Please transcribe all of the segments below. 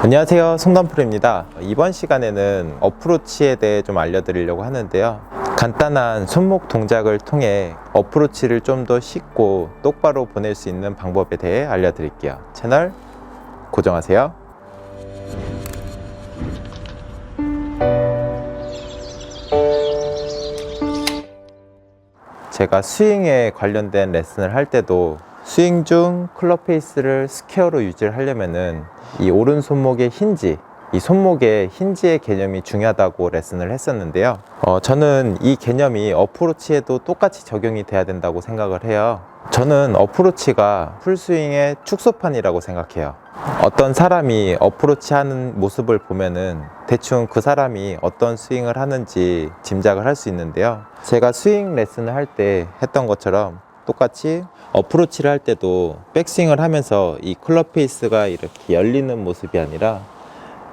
안녕하세요, 송단프로입니다. 이번 시간에는 어프로치에 대해 좀 알려드리려고 하는데요. 간단한 손목 동작을 통해 어프로치를 좀 더 쉽고 똑바로 보낼 수 있는 방법에 대해 알려드릴게요. 채널 고정하세요. 제가 스윙에 관련된 레슨을 할 때도 스윙 중 클럽 페이스를 스퀘어로 유지를 하려면은 이 오른 손목의 힌지, 이 손목의 힌지의 개념이 중요하다고 레슨을 했었는데요. 저는 이 개념이 어프로치에도 똑같이 적용이 돼야 된다고 생각을 해요. 저는 어프로치가 풀스윙의 축소판이라고 생각해요. 어떤 사람이 어프로치 하는 모습을 보면은 대충 그 사람이 어떤 스윙을 하는지 짐작을 할 수 있는데요. 제가 스윙 레슨을 할 때 했던 것처럼 똑같이 어프로치를 할 때도 백스윙을 하면서 이 클럽 페이스가 이렇게 열리는 모습이 아니라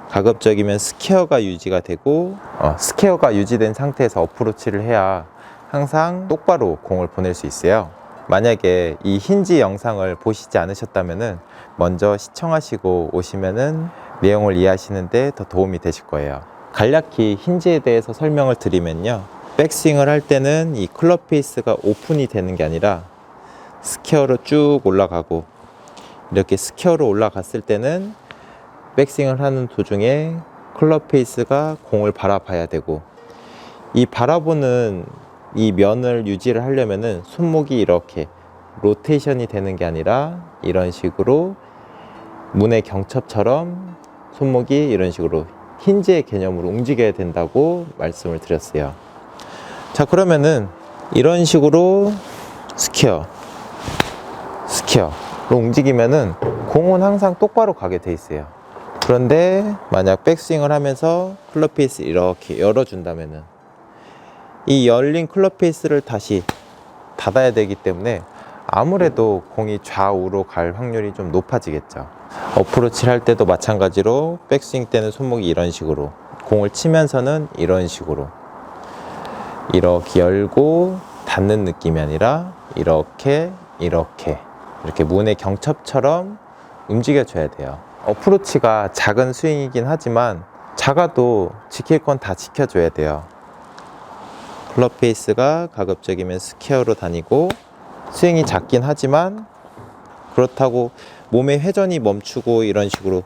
가급적이면 스퀘어가 유지가 되고 스퀘어가 유지된 상태에서 어프로치를 해야 항상 똑바로 공을 보낼 수 있어요. 만약에 이 힌지 영상을 보시지 않으셨다면 먼저 시청하시고 오시면은 내용을 이해하시는데 더 도움이 되실 거예요. 간략히 힌지에 대해서 설명을 드리면요, 백스윙을 할 때는 이 클럽 페이스가 오픈이 되는 게 아니라 스퀘어로 쭉 올라가고, 이렇게 스퀘어로 올라갔을 때는 백스윙을 하는 도중에 클럽 페이스가 공을 바라봐야 되고, 이 바라보는 이 면을 유지를 하려면은 손목이 이렇게 로테이션이 되는 게 아니라 이런 식으로 문의 경첩처럼 손목이 이런 식으로 힌지의 개념으로 움직여야 된다고 말씀을 드렸어요. 자, 그러면은 이런 식으로 스퀘어로 움직이면은 공은 항상 똑바로 가게 돼 있어요. 그런데 만약 백스윙을 하면서 클럽 페이스 이렇게 열어준다면은 이 열린 클럽 페이스를 다시 닫아야 되기 때문에 아무래도 공이 좌우로 갈 확률이 좀 높아지겠죠. 어프로치를 할 때도 마찬가지로 백스윙 때는 손목이 이런 식으로, 공을 치면서는 이런 식으로 이렇게 열고 닫는 느낌이 아니라 이렇게 문의 경첩처럼 움직여줘야 돼요. 어프로치가 작은 스윙이긴 하지만 작아도 지킬 건 다 지켜줘야 돼요. 클럽 페이스가 가급적이면 스퀘어로 다니고, 스윙이 작긴 하지만 그렇다고 몸의 회전이 멈추고 이런 식으로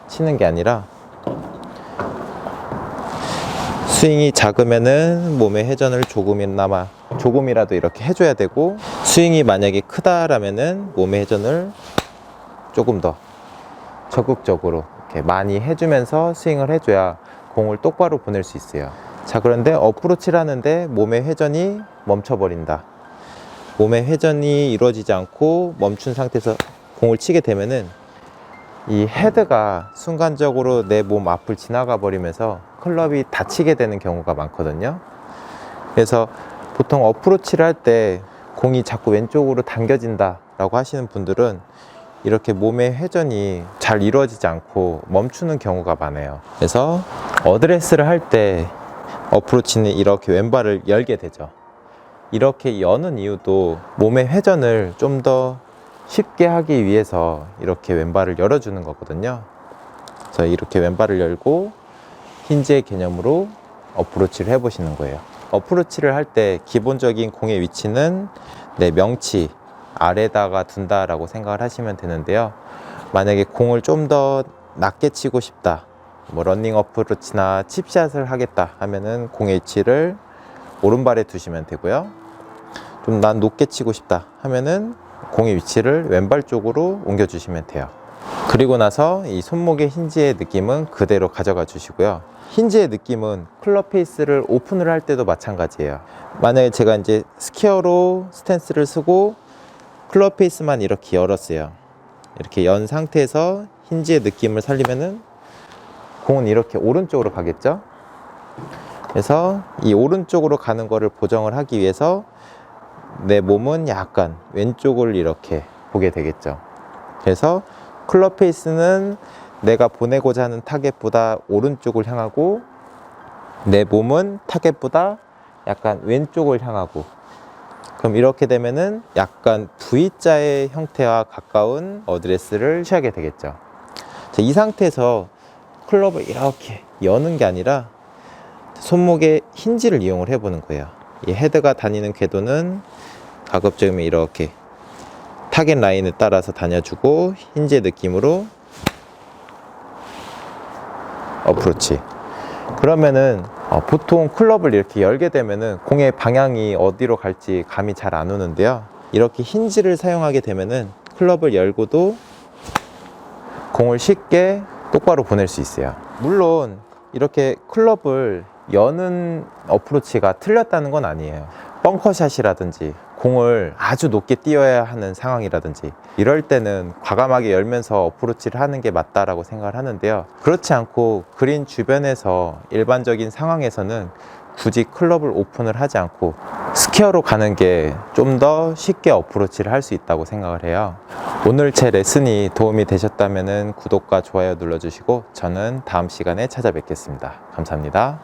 치는 게 아니라, 스윙이 작으면은 몸의 회전을 조금이라도 이렇게 해줘야 되고, 스윙이 만약에 크다라면은 몸의 회전을 조금 더 적극적으로 이렇게 많이 해주면서 스윙을 해줘야 공을 똑바로 보낼 수 있어요. 자, 그런데 어프로치를 하는데 몸의 회전이 멈춰버린다, 몸의 회전이 이루어지지 않고 멈춘 상태에서 공을 치게 되면은 이 헤드가 순간적으로 내 몸 앞을 지나가 버리면서 클럽이 다치게 되는 경우가 많거든요. 그래서 보통 어프로치를 할 때 공이 자꾸 왼쪽으로 당겨진다 라고 하시는 분들은 이렇게 몸의 회전이 잘 이루어지지 않고 멈추는 경우가 많아요. 그래서 어드레스를 할 때 어프로치는 이렇게 왼발을 열게 되죠. 이렇게 여는 이유도 몸의 회전을 좀 더 쉽게 하기 위해서 이렇게 왼발을 열어주는 거거든요. 그래서 이렇게 왼발을 열고 힌지의 개념으로 어프로치를 해보시는 거예요. 어프로치를 할 때 기본적인 공의 위치는 내 명치 아래다가 둔다라고 생각을 하시면 되는데요. 만약에 공을 좀 더 낮게 치고 싶다, 뭐 러닝 어프로치나 칩샷을 하겠다 하면은 공의 위치를 오른발에 두시면 되고요. 좀 난 높게 치고 싶다 하면은 공의 위치를 왼발 쪽으로 옮겨 주시면 돼요. 그리고 나서 이 손목의 힌지의 느낌은 그대로 가져가 주시고요. 힌지의 느낌은 클럽 페이스를 오픈을 할 때도 마찬가지예요. 만약에 제가 이제 스퀘어로 스탠스를 쓰고 클럽 페이스만 이렇게 열었어요. 이렇게 연 상태에서 힌지의 느낌을 살리면은 공은 이렇게 오른쪽으로 가겠죠. 그래서 이 오른쪽으로 가는 거를 보정을 하기 위해서 내 몸은 약간 왼쪽을 이렇게 보게 되겠죠. 그래서 클럽 페이스는 내가 보내고자 하는 타겟보다 오른쪽을 향하고, 내 몸은 타겟보다 약간 왼쪽을 향하고, 그럼 이렇게 되면은 약간 V자의 형태와 가까운 어드레스를 취하게 되겠죠. 자, 이 상태에서 클럽을 이렇게 여는 게 아니라 손목에 힌지를 이용을 해보는 거예요. 이 헤드가 다니는 궤도는 가급적이면 이렇게 타겟 라인에 따라서 다녀주고 힌지의 느낌으로 어프로치. 그러면은 보통 클럽을 이렇게 열게 되면은 공의 방향이 어디로 갈지 감이 잘 안 오는데요. 이렇게 힌지를 사용하게 되면은 클럽을 열고도 공을 쉽게 똑바로 보낼 수 있어요. 물론 이렇게 클럽을 여는 어프로치가 틀렸다는 건 아니에요. 벙커샷이라든지 공을 아주 높게 띄워야 하는 상황이라든지 이럴 때는 과감하게 열면서 어프로치를 하는 게 맞다라고 생각을 하는데요. 그렇지 않고 그린 주변에서 일반적인 상황에서는 굳이 클럽을 오픈을 하지 않고 스퀘어로 가는 게 좀 더 쉽게 어프로치를 할 수 있다고 생각을 해요. 오늘 제 레슨이 도움이 되셨다면 구독과 좋아요 눌러주시고 저는 다음 시간에 찾아뵙겠습니다. 감사합니다.